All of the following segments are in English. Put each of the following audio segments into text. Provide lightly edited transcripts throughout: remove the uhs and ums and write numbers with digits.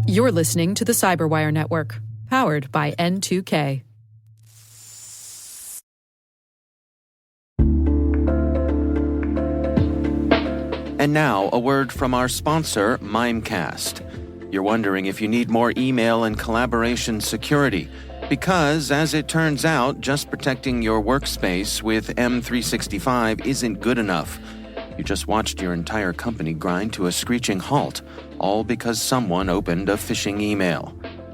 You're listening to the CyberWire Network, powered by N2K. And now, a word from our sponsor, Mimecast. You're wondering if you need more email and collaboration security, because, as it turns out, just protecting your workspace with M365 isn't good enough. You just watched your entire company grind to a screeching halt, all because someone opened a phishing email.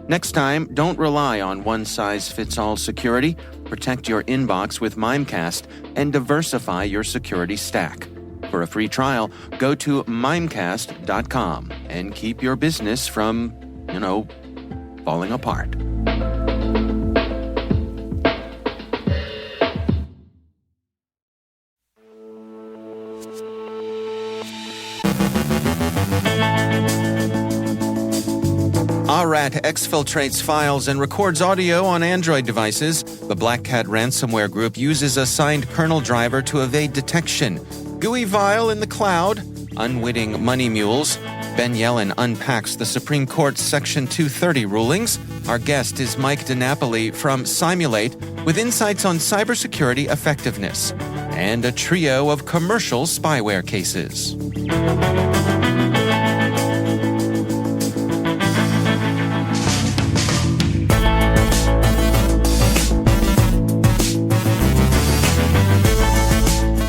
Next time, don't rely on one-size-fits-all security. Protect your inbox with Mimecast and diversify your security stack. For a free trial, go to mimecast.com and keep your business from, falling apart. AhRat exfiltrates files and records audio on Android devices. The BlackCat ransomware group uses a signed kernel driver to evade detection. GUI-Vil in the cloud. Unwitting money mules. Yelin unpacks the Supreme Court's Section 230 rulings. Our guest is Mike DeNapoli from Cymulate with insights on cybersecurity effectiveness. And a trio of commercial spyware cases.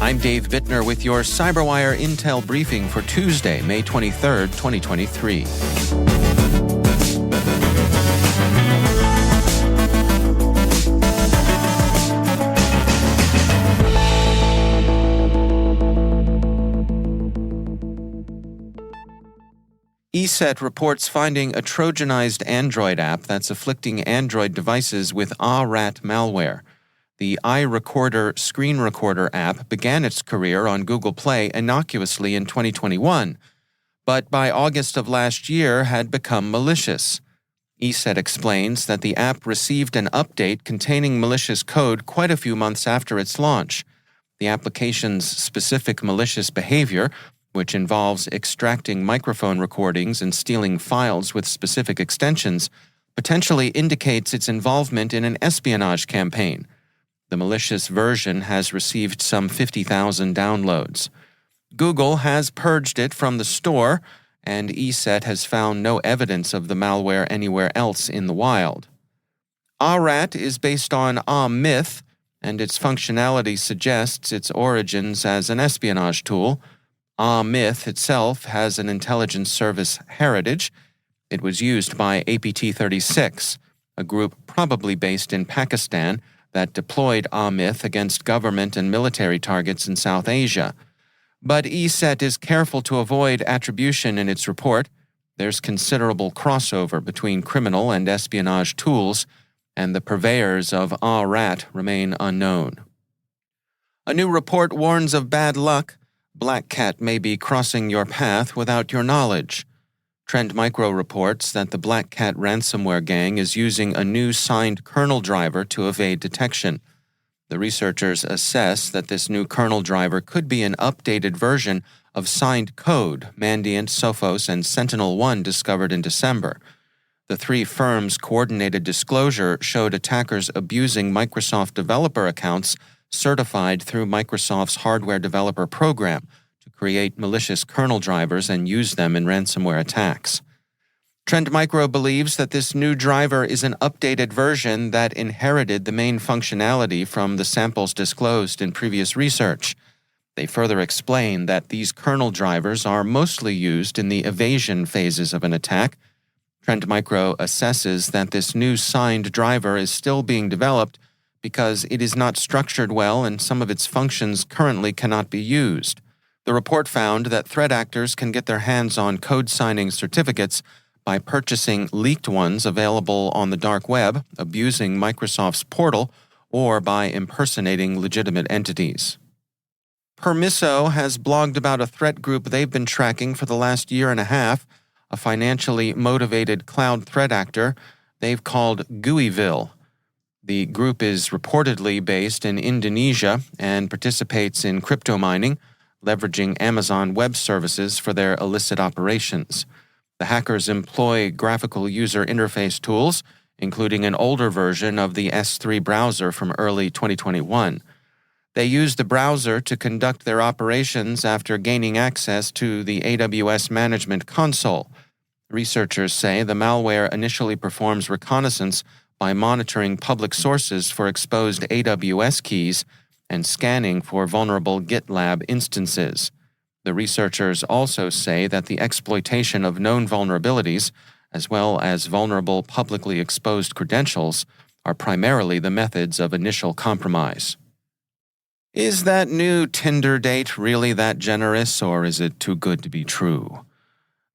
I'm Dave Bittner with your CyberWire Intel briefing for Tuesday, May 23rd, 2023. ESET reports finding a Trojanized Android app that's afflicting Android devices with AhRat malware. The iRecorder screen recorder app began its career on Google Play innocuously in 2021, but by August of last year had become malicious. ESET explains that the app received an update containing malicious code quite a few months after its launch. The application's specific malicious behavior, which involves extracting microphone recordings and stealing files with specific extensions, potentially indicates its involvement in an espionage campaign. The malicious version has received some 50,000 downloads. Google has purged it from the store, and ESET has found no evidence of the malware anywhere else in the wild. AhRat is based on AhMyth, and its functionality suggests its origins as an espionage tool. AhMyth itself has an intelligence service heritage. It was used by APT-36, a group probably based in Pakistan, that deployed AhMyth against government and military targets in South Asia. But ESET is careful to avoid attribution in its report. There's considerable crossover between criminal and espionage tools, and the purveyors of AhRat remain unknown. A new report warns of bad luck. BlackCat may be crossing your path without your knowledge. Trend Micro reports that the BlackCat ransomware gang is using a new signed kernel driver to evade detection. The researchers assess that this new kernel driver could be an updated version of signed code Mandiant, Sophos, and Sentinel-1 discovered in December. The three firms' coordinated disclosure showed attackers abusing Microsoft developer accounts certified through Microsoft's hardware developer program to create malicious kernel drivers and use them in ransomware attacks. Trend Micro believes that this new driver is an updated version that inherited the main functionality from the samples disclosed in previous research. They further explain that these kernel drivers are mostly used in the evasion phases of an attack. Trend Micro assesses that this new signed driver is still being developed because it is not structured well and some of its functions currently cannot be used. The report found that threat actors can get their hands on code signing certificates by purchasing leaked ones available on the dark web, abusing Microsoft's portal, or by impersonating legitimate entities. Permiso has blogged about a threat group they've been tracking for the last year and a half, a financially motivated cloud threat actor they've called GUI-Vil. The group is reportedly based in Indonesia and participates in crypto mining, leveraging Amazon Web Services for their illicit operations. The hackers employ graphical user interface tools, including an older version of the S3 browser from early 2021. They use the browser to conduct their operations after gaining access to the AWS Management Console. Researchers say the malware initially performs reconnaissance by monitoring public sources for exposed AWS keys and scanning for vulnerable GitLab instances. The researchers also say that the exploitation of known vulnerabilities, as well as vulnerable publicly exposed credentials, are primarily the methods of initial compromise. Is that new Tinder date really that generous, or is it too good to be true?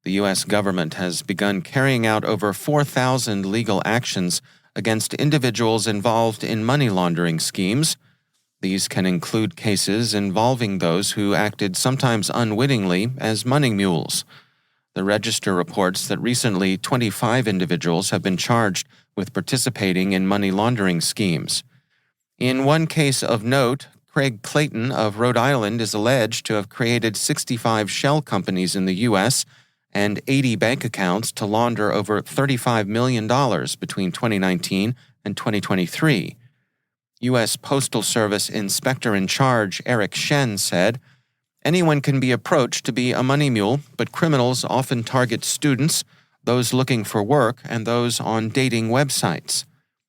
The U.S. government has begun carrying out over 4,000 legal actions against individuals involved in money laundering schemes. These can include cases involving those who acted sometimes unwittingly as money mules. The Register reports that recently 25 individuals have been charged with participating in money laundering schemes. In one case of note, Craig Clayton of Rhode Island is alleged to have created 65 shell companies in the U.S. and 80 bank accounts to launder over $35 million between 2019 and 2023. U.S. Postal Service Inspector in Charge Eric Shen said, "Anyone can be approached to be a money mule, but criminals often target students, those looking for work, and those on dating websites.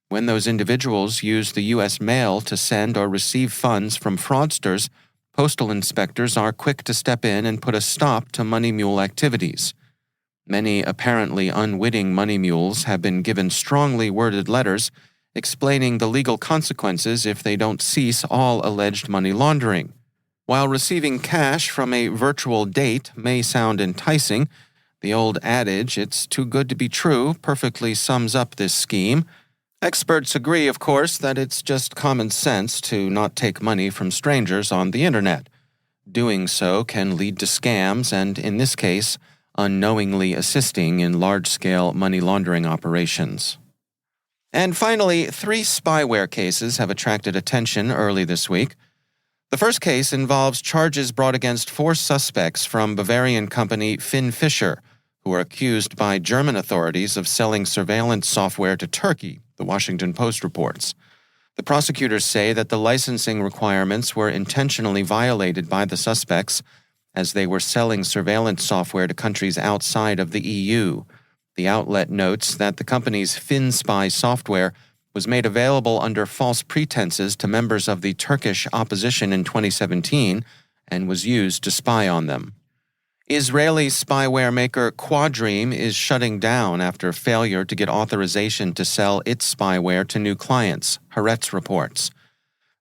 When those individuals use the U.S. mail to send or receive funds from fraudsters, postal inspectors are quick to step in and put a stop to money mule activities. Many apparently unwitting money mules have been given strongly worded letters explaining the legal consequences if they don't cease all alleged money laundering. While receiving cash from a virtual date may sound enticing, the old adage, 'it's too good to be true,' perfectly sums up this scheme. Experts agree, of course, that it's just common sense to not take money from strangers on the internet. Doing so can lead to scams and, in this case, unknowingly assisting in large-scale money laundering operations." And finally, 3 spyware cases have attracted attention early this week. The first case involves charges brought against 4 suspects from Bavarian company Finn Fisher, who are accused by German authorities of selling surveillance software to Turkey, the Washington Post reports. The prosecutors say that the licensing requirements were intentionally violated by the suspects as they were selling surveillance software to countries outside of the EU. The outlet notes that the company's FinSpy software was made available under false pretenses to members of the Turkish opposition in 2017 and was used to spy on them. Israeli spyware maker Quadream is shutting down after failure to get authorization to sell its spyware to new clients, AhRat reports.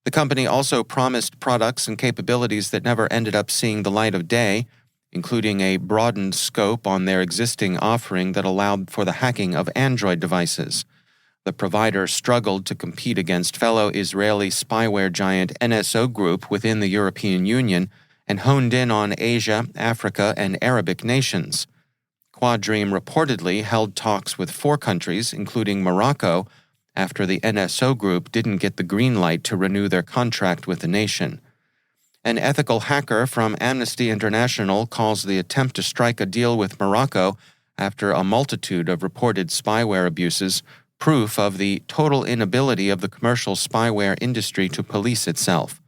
The company also promised products and capabilities that never ended up seeing the light of day, including a broadened scope on their existing offering that allowed for the hacking of Android devices. The provider struggled to compete against fellow Israeli spyware giant NSO Group within the European Union and honed in on Asia, Africa, and Arabic nations. Quadream reportedly held talks with 4 countries, including Morocco, after the NSO Group didn't get the green light to renew their contract with the nation. An ethical hacker from Amnesty International calls the attempt to strike a deal with Morocco after a multitude of reported spyware abuses proof of the total inability of the commercial spyware industry to police itself.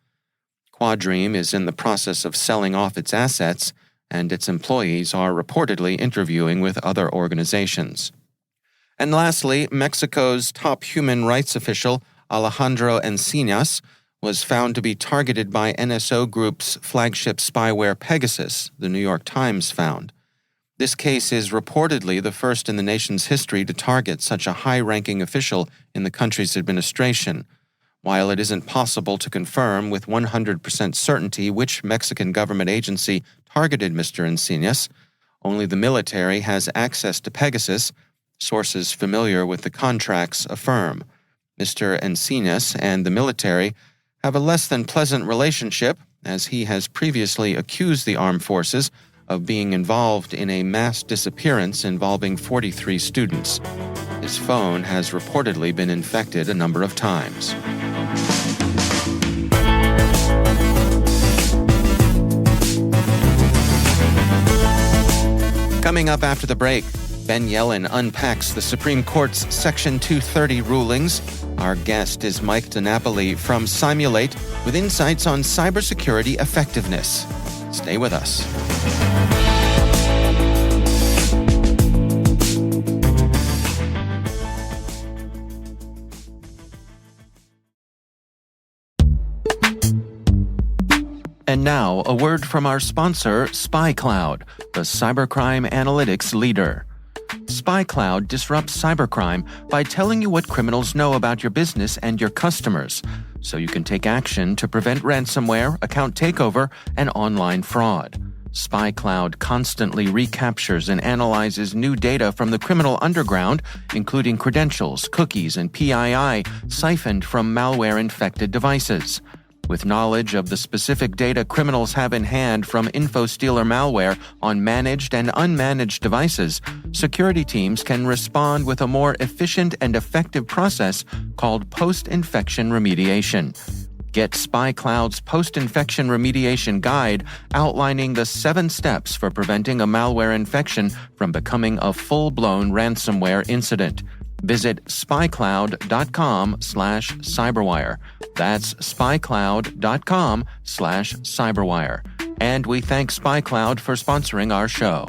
Quadream is in the process of selling off its assets, and its employees are reportedly interviewing with other organizations. And lastly, Mexico's top human rights official, Alejandro Encinas, was found to be targeted by NSO Group's flagship spyware Pegasus, the New York Times found. This case is reportedly the first in the nation's history to target such a high-ranking official in the country's administration. While it isn't possible to confirm with 100% certainty which Mexican government agency targeted Mr. Encinas, only the military has access to Pegasus, sources familiar with the contracts affirm. Mr. Encinas and the military have a less than pleasant relationship, as he has previously accused the armed forces of being involved in a mass disappearance involving 43 students. His phone has reportedly been infected a number of times. Coming up after the break, Ben Yelin unpacks the Supreme Court's Section 230 rulings. Our guest is Mike DeNapoli from Cymulate with insights on cybersecurity effectiveness. Stay with us. And now, a word from our sponsor, SpyCloud, the cybercrime analytics leader. SpyCloud disrupts cybercrime by telling you what criminals know about your business and your customers, so you can take action to prevent ransomware, account takeover, and online fraud. SpyCloud constantly recaptures and analyzes new data from the criminal underground, including credentials, cookies, and PII siphoned from malware-infected devices. With knowledge of the specific data criminals have in hand from InfoStealer malware on managed and unmanaged devices, security teams can respond with a more efficient and effective process called post-infection remediation. Get SpyCloud's post-infection remediation guide outlining the 7 steps for preventing a malware infection from becoming a full-blown ransomware incident. Visit spycloud.com/cyberwire. That's spycloud.com/cyberwire. And we thank SpyCloud for sponsoring our show.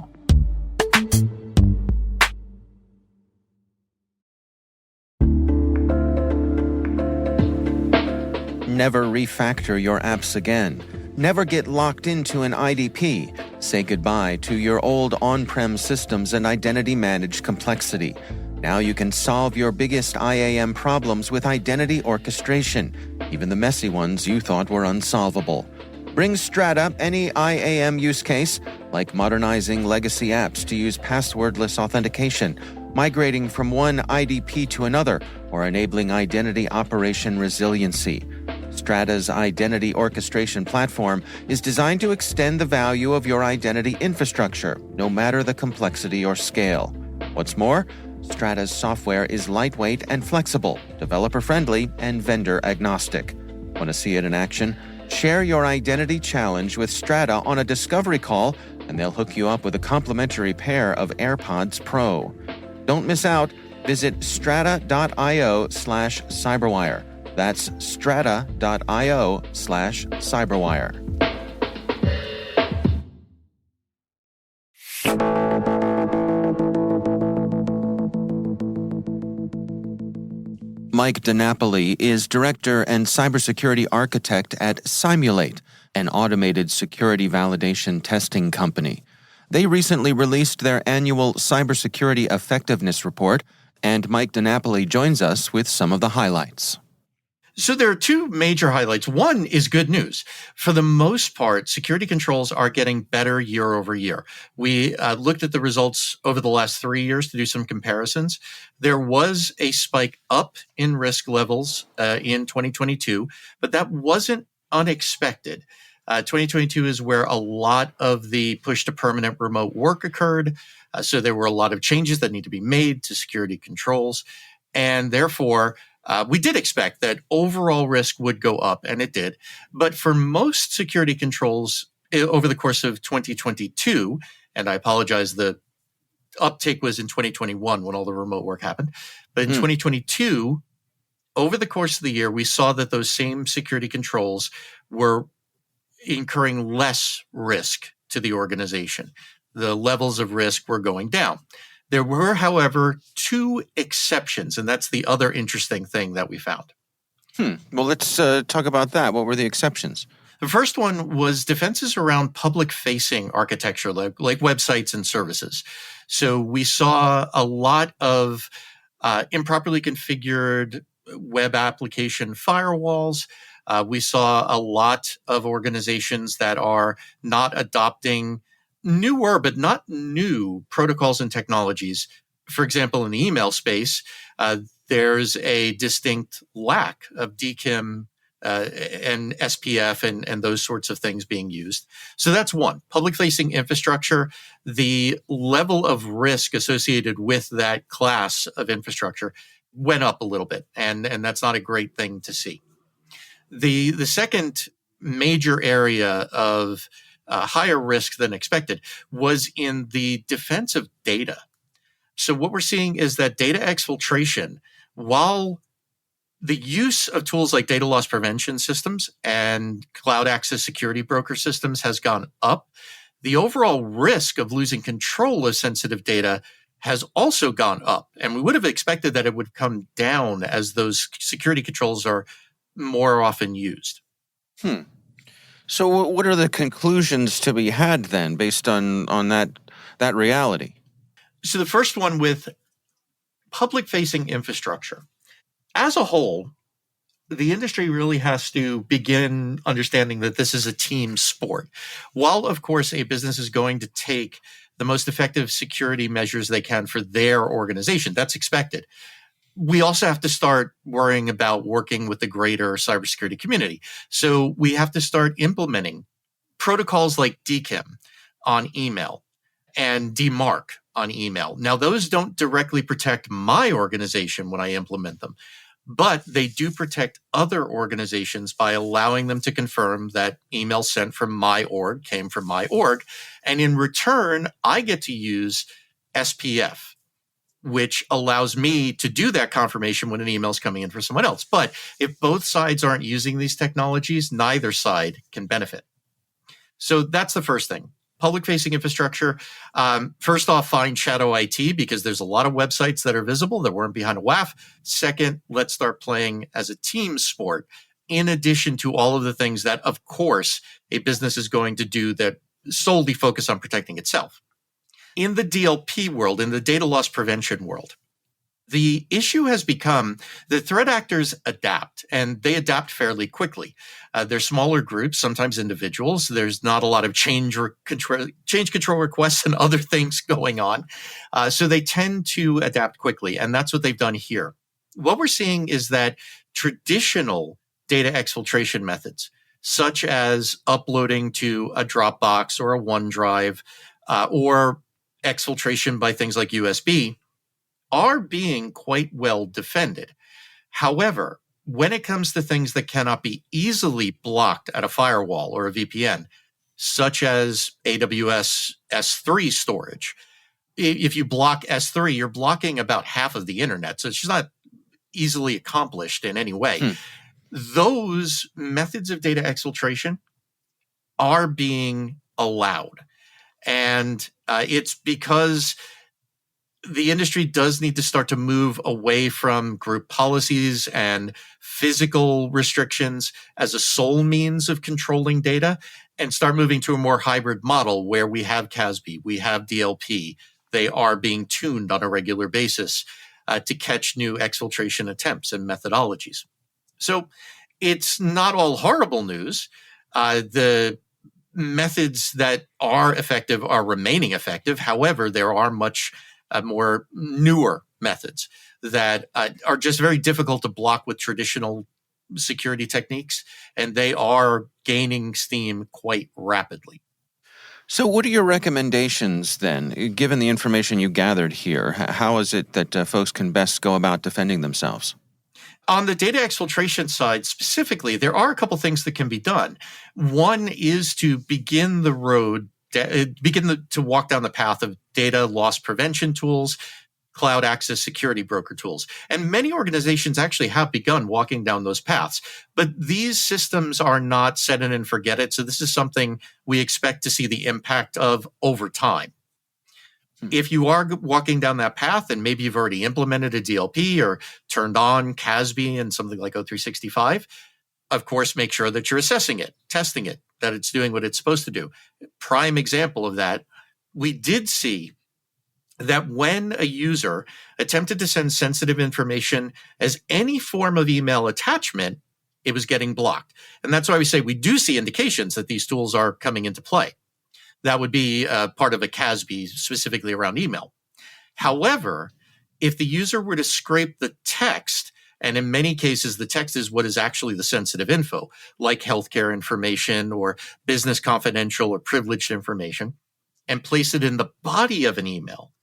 Never refactor your apps again. Never get locked into an IDP. Say goodbye to your old on-prem systems and identity-managed complexity. Now you can solve your biggest IAM problems with identity orchestration, even the messy ones you thought were unsolvable. Bring Strata any IAM use case, like modernizing legacy apps to use passwordless authentication, migrating from one IDP to another, or enabling identity operation resiliency. Strata's identity orchestration platform is designed to extend the value of your identity infrastructure, no matter the complexity or scale. What's more, Strata's software is lightweight and flexible, developer-friendly, and vendor-agnostic. Want to see it in action? Share your identity challenge with Strata on a discovery call, and they'll hook you up with a complimentary pair of AirPods Pro. Don't miss out. Visit strata.io/cyberwire. That's strata.io/cyberwire. Mike DeNapoli is Director and Cybersecurity Architect at Cymulate, an automated security validation testing company. They recently released their annual Cybersecurity Effectiveness Report, and Mike DeNapoli joins us with some of the highlights. So there are 2 major highlights. One is good news. For the most part, security controls are getting better year over year. We looked at the results over the last 3 years to do some comparisons. There was a spike up in risk levels in 2022, but that wasn't unexpected. 2022 is where a lot of the push to permanent remote work occurred. So there were a lot of changes that need to be made to security controls. And therefore, we did expect that overall risk would go up, and it did. But for most security controls over the course of 2022, and I apologize, the uptake was in 2021 when all the remote work happened. But in 2022, over the course of the year, we saw that those same security controls were incurring less risk to the organization. The levels of risk were going down. There were, however, 2 exceptions, and that's the other interesting thing that we found. Well, let's talk about that. What were the exceptions? The first one was defenses around public-facing architecture, like websites and services. So we saw a lot of improperly configured web application firewalls. We saw a lot of organizations that are not adopting newer but not new protocols and technologies. For example, in the email space, there's a distinct lack of DKIM and SPF and those sorts of things being used. So that's one. Public-facing infrastructure, the level of risk associated with that class of infrastructure went up a little bit, and that's not a great thing to see. The second major area of higher risk than expected, was in the defense of data. So what we're seeing is that data exfiltration, while the use of tools like data loss prevention systems and cloud access security broker systems has gone up, the overall risk of losing control of sensitive data has also gone up. And we would have expected that it would come down as those security controls are more often used. So what are the conclusions to be had then based on that reality? So the first one with public-facing infrastructure. As a whole, the industry really has to begin understanding that this is a team sport. While, of course, a business is going to take the most effective security measures they can for their organization, that's expected. We also have to start worrying about working with the greater cybersecurity community. So we have to start implementing protocols like DKIM on email and DMARC on email. Now, those don't directly protect my organization when I implement them, but they do protect other organizations by allowing them to confirm that email sent from my org came from my org. And in return, I get to use SPF, which allows me to do that confirmation when an email is coming in from someone else. But if both sides aren't using these technologies, neither side can benefit. So that's the first thing. Public-facing infrastructure. First off, find shadow IT because there's a lot of websites that are visible that weren't behind a WAF. Second, let's start playing as a team sport, in addition to all of the things that, of course, a business is going to do that solely focus on protecting itself. In the DLP world, in the data loss prevention world, the issue has become the threat actors adapt, and they adapt fairly quickly. They're smaller groups, sometimes individuals. There's not a lot of change control requests and other things going on. So they tend to adapt quickly, and that's what they've done here. What we're seeing is that traditional data exfiltration methods, such as uploading to a Dropbox or a OneDrive, or exfiltration by things like USB, are being quite well defended. However, when it comes to things that cannot be easily blocked at a firewall or a VPN, such as AWS S3 storage, if you block S3, you're blocking about half of the internet. So it's just not easily accomplished in any way. Those methods of data exfiltration are being allowed. And it's because the industry does need to start to move away from group policies and physical restrictions as a sole means of controlling data and start moving to a more hybrid model where we have CASB, we have DLP. They are being tuned on a regular basis to catch new exfiltration attempts and methodologies. So it's not all horrible news. The methods that are effective are remaining effective. However, there are much more newer methods that are just very difficult to block with traditional security techniques, and they are gaining steam quite rapidly. So what are your recommendations then, given the information you gathered here? How is it that folks can best go about defending themselves? On the data exfiltration side specifically, there are a couple things that can be done. One is to begin to walk down the path of data loss prevention tools, cloud access security broker tools. And many organizations actually have begun walking down those paths. But these systems are not set it and forget it. So this is something we expect to see the impact of over time. If you are walking down that path and maybe you've already implemented a DLP or turned on CASB and something like O365, of course, make sure that you're assessing it, testing it, that it's doing what it's supposed to do. Prime example of that, we did see that when a user attempted to send sensitive information as any form of email attachment, it was getting blocked. And that's why we say we do see indications that these tools are coming into play. That would be part of a CASB specifically around email. However, if the user were to scrape the text, and in many cases, the text is what is actually the sensitive info, like healthcare information or business confidential or privileged information, and place it in the body of an email,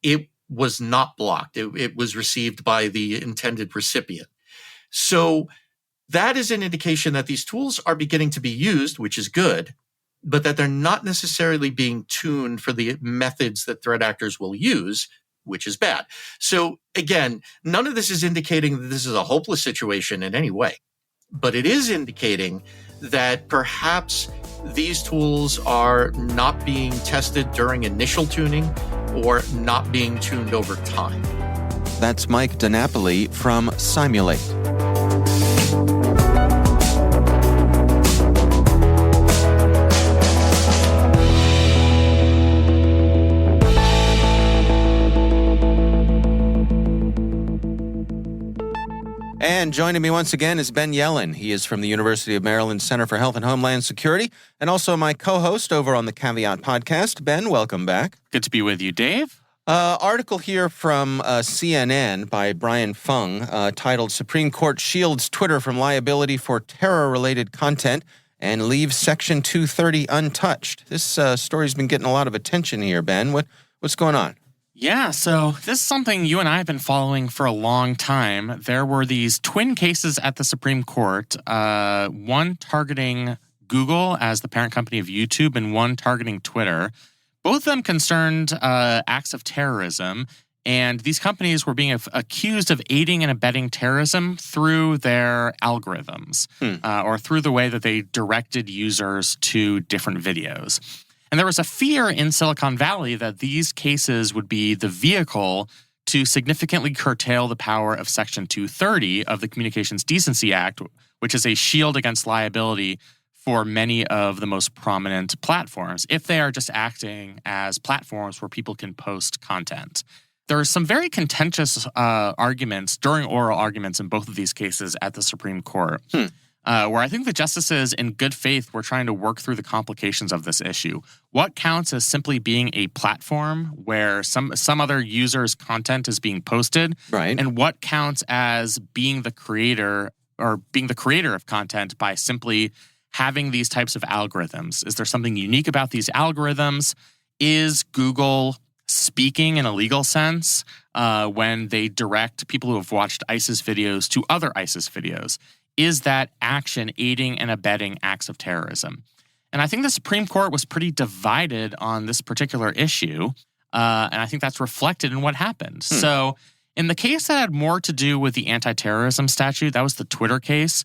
it was not blocked. It was received by the intended recipient. So that is an indication that these tools are beginning to be used, which is good. but that they're not necessarily being tuned for the methods that threat actors will use, which is bad. So again, none of this is indicating that this is a hopeless situation in any way, but it is indicating that perhaps these tools are not being tested during initial tuning or not being tuned over time. That's Mike DeNapoli from Cymulate. And joining me once again is Ben Yelin. He is from the University of Maryland Center for Health and Homeland Security, and also my co-host over on the Caveat podcast. Ben, welcome back. Good to be with you, Dave. Article here from CNN by Brian Fung titled Supreme Court Shields Twitter from Liability for Terror-Related Content and Leaves Section 230 Untouched. This story's been getting a lot of attention here, Ben. What's going on? Yeah, so this is something you and I have been following for a long time. There were these twin cases at the Supreme Court, one targeting Google as the parent company of YouTube and one targeting Twitter. Both of them concerned acts of terrorism, and these companies were being accused of aiding and abetting terrorism through their algorithms or through the way that they directed users to different videos. And there was a fear in Silicon Valley that these cases would be the vehicle to significantly curtail the power of Section 230 of the Communications Decency Act, which is a shield against liability for many of the most prominent platforms, if they are just acting as platforms where people can post content. There are some very contentious arguments during oral arguments in both of these cases at the Supreme Court. Where I think the justices, in good faith, were trying to work through the complications of this issue. What counts as simply being a platform where some other user's content is being posted, right? And what counts as being the creator of content by simply having these types of algorithms? Is there something unique about these algorithms? Is Google speaking in a legal sense when they direct people who have watched ISIS videos to other ISIS videos? Is that action aiding and abetting acts of terrorism? And I think the Supreme Court was pretty divided on this particular issue, and I think that's reflected in what happened. So in the case that had more to do with the anti-terrorism statute, that was the Twitter case,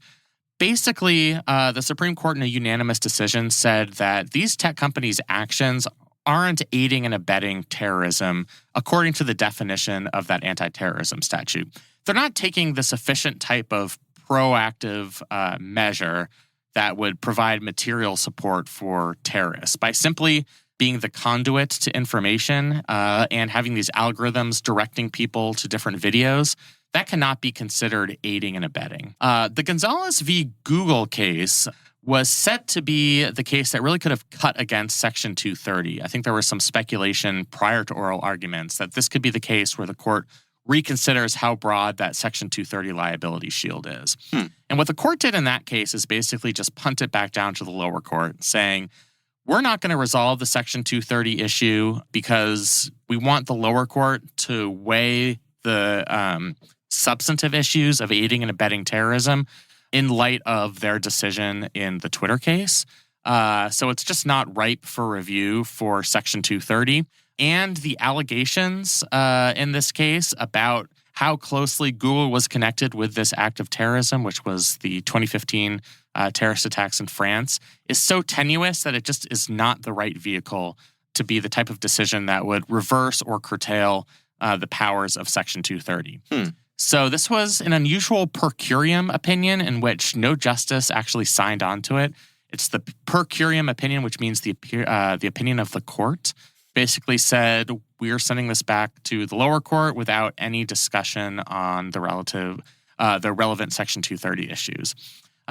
basically the Supreme Court in a unanimous decision said that these tech companies' actions aren't aiding and abetting terrorism according to the definition of that anti-terrorism statute. They're not taking the sufficient type of proactive measure that would provide material support for terrorists by simply being the conduit to information and having these algorithms directing people to different videos. That cannot be considered aiding and abetting. The Gonzalez v. Google case was set to be the case that really could have cut against Section 230. I think there was some speculation prior to oral arguments that this could be the case where the court reconsiders how broad that Section 230 liability shield is. And what the court did in that case is basically just punt it back down to the lower court, saying, we're not going to resolve the Section 230 issue because we want the lower court to weigh the substantive issues of aiding and abetting terrorism in light of their decision in the Twitter case. So it's just not ripe for review for Section 230. And the allegations in this case about how closely Google was connected with this act of terrorism, which was the 2015 terrorist attacks in France, is so tenuous that it just is not the right vehicle to be the type of decision that would reverse or curtail the powers of Section 230. So this was an unusual per curiam opinion in which no justice actually signed on to it. It's the per curiam opinion, which means the opinion of the court. Basically said, we're sending this back to the lower court without any discussion on the relevant Section 230 issues.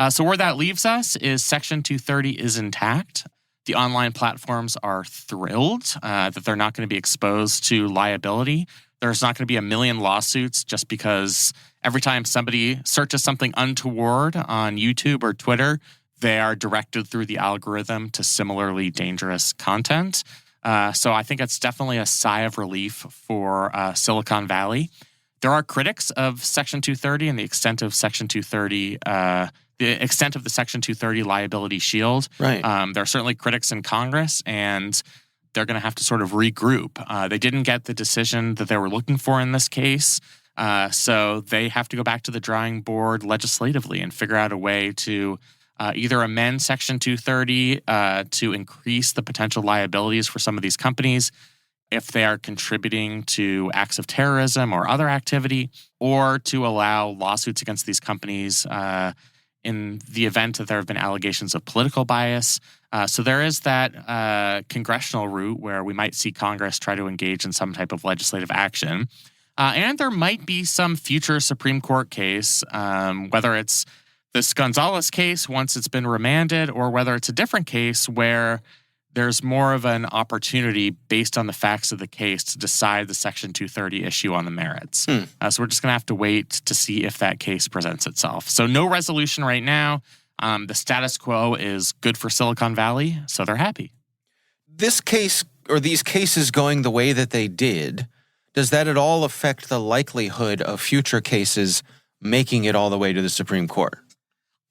So where that leaves us is Section 230 is intact. The online platforms are thrilled that they're not going to be exposed to liability. There's not going to be a million lawsuits just because every time somebody searches something untoward on YouTube or Twitter, they are directed through the algorithm to similarly dangerous content. So I think it's definitely a sigh of relief for Silicon Valley. There are critics of Section 230 and the extent of Section 230 the extent of the Section 230 liability shield. Right. There are certainly critics in Congress, and they're going to have to sort of regroup. They didn't get the decision that they were looking for in this case, so they have to go back to the drawing board legislatively and figure out a way to either amend Section 230 to increase the potential liabilities for some of these companies if they are contributing to acts of terrorism or other activity, or to allow lawsuits against these companies in the event that there have been allegations of political bias. So there is that congressional route where we might see Congress try to engage in some type of legislative action. And there might be some future Supreme Court case, whether it's this Gonzalez case once it's been remanded, or whether it's a different case where there's more of an opportunity based on the facts of the case to decide the Section 230 issue on the merits. So we're just going to have to wait to see if that case presents itself. So no resolution right now. The status quo is good for Silicon Valley, so they're happy. This case, or these cases going the way that they did, does that at all affect the likelihood of future cases making it all the way to the Supreme Court?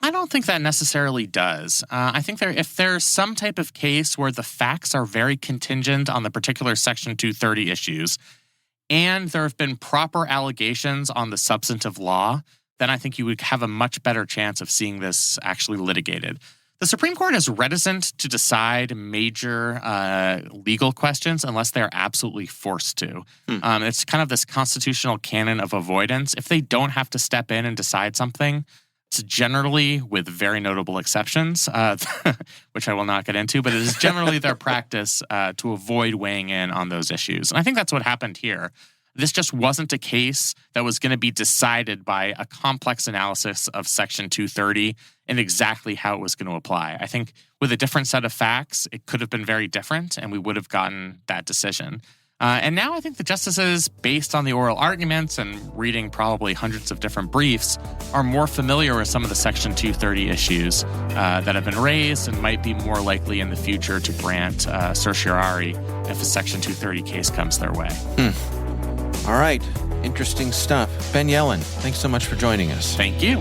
I don't think that necessarily does. I think if there's some type of case where the facts are very contingent on the particular Section 230 issues, and there have been proper allegations on the substantive law, then I think you would have a much better chance of seeing this actually litigated. The Supreme Court is reticent to decide major legal questions unless they're absolutely forced to. It's kind of this constitutional canon of avoidance. If they don't have to step in and decide something, it's generally, with very notable exceptions, which I will not get into, but it is generally their practice to avoid weighing in on those issues. And I think that's what happened here. This just wasn't a case that was going to be decided by a complex analysis of Section 230 and exactly how it was going to apply. I think with a different set of facts, it could have been very different, and we would have gotten that decision. And now I think the justices, based on the oral arguments and reading probably hundreds of different briefs, are more familiar with some of the Section 230 issues that have been raised and might be more likely in the future to grant certiorari if a Section 230 case comes their way. All right. Interesting stuff. Ben Yelin, thanks so much for joining us. Thank you.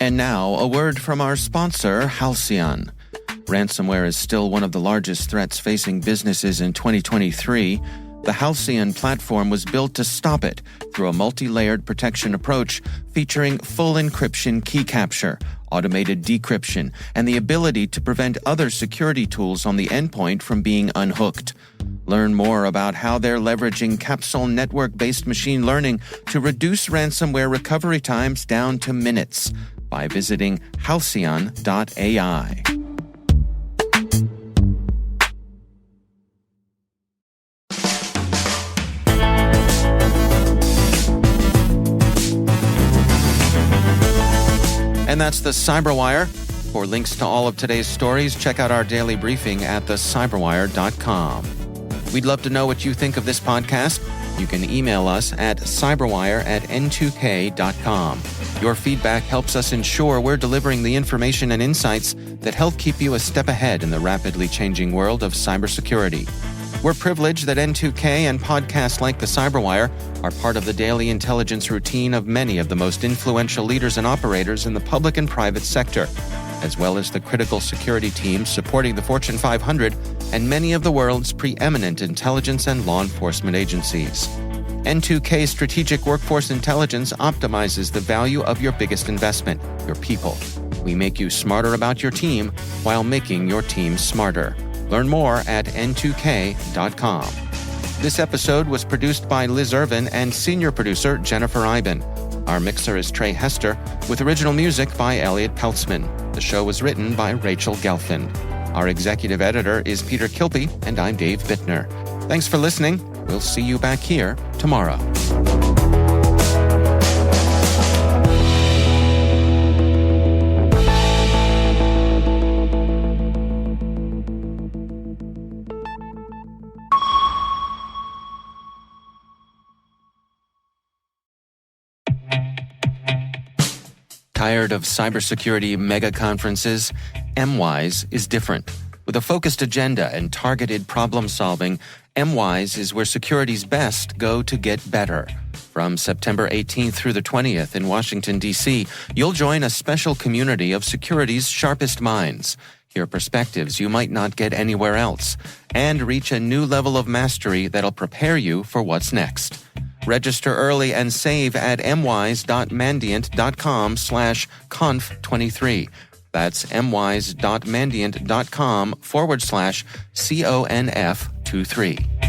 And now, a word from our sponsor, Halcyon. Ransomware is still one of the largest threats facing businesses in 2023. The Halcyon platform was built to stop it through a multi-layered protection approach featuring full encryption key capture, automated decryption, and the ability to prevent other security tools on the endpoint from being unhooked. Learn more about how they're leveraging capsule network-based machine learning to reduce ransomware recovery times down to minutes by visiting halcyon.ai. And that's the CyberWire. For links to all of today's stories, check out our daily briefing at thecyberwire.com. We'd love to know what you think of this podcast. You can email us at cyberwire@n2k.com. Your feedback helps us ensure we're delivering the information and insights that help keep you a step ahead in the rapidly changing world of cybersecurity. We're privileged that N2K and podcasts like the CyberWire are part of the daily intelligence routine of many of the most influential leaders and operators in the public and private sector, as well as the critical security teams supporting the Fortune 500 and many of the world's preeminent intelligence and law enforcement agencies. N2K's strategic workforce intelligence optimizes the value of your biggest investment, your people. We make you smarter about your team while making your team smarter. Learn more at n2k.com. This episode was produced by Liz Irvin and senior producer Jennifer Iben. Our mixer is Trey Hester, with original music by Elliot Peltzman. The show was written by Rachel Gelfand. Our executive editor is Peter Kilpie, and I'm Dave Bittner. Thanks for listening. We'll see you back here tomorrow. Tired of cybersecurity mega conferences? MWise is different. With a focused agenda and targeted problem solving, MWise is where security's best go to get better. From September 18th through the 20th in Washington, D.C., you'll join a special community of security's sharpest minds, hear perspectives you might not get anywhere else, and reach a new level of mastery that'll prepare you for what's next. Register early and save at mwise.mandiant.com/conf23. That's mwise.mandiant.com/conf23.